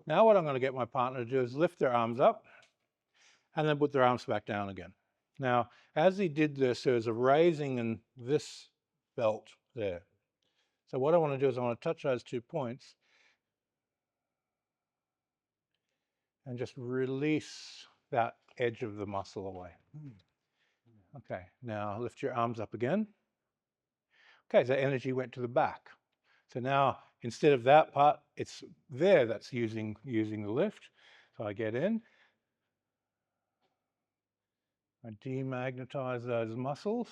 Now what I'm going to get my partner to do is lift their arms up and then put their arms back down again. Now, as he did this, there's a raising in this belt there. So what I want to do is I want to touch those 2 points and just release that edge of the muscle away. Okay, now lift your arms up again. Okay, so energy went to the back. So now instead of that part, it's there that's using the lift. So I get in, I demagnetize those muscles.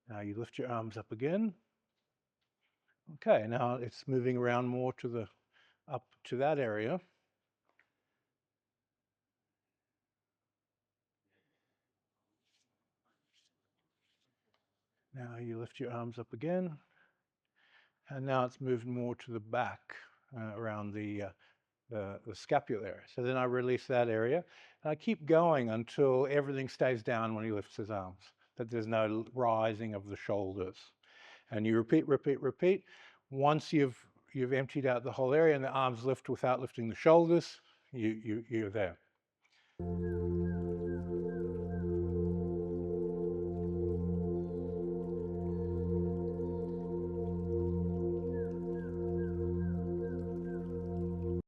Now you lift your arms up again. Okay, now it's moving around more to the up to that area. Now you lift your arms up again, and now it's moved more to the back around the scapular area. So then I release that area, and I keep going until everything stays down when he lifts his arms, that there's no rising of the shoulders. And you repeat, repeat, repeat. Once you've emptied out the whole area and the arms lift without lifting the shoulders, you're there.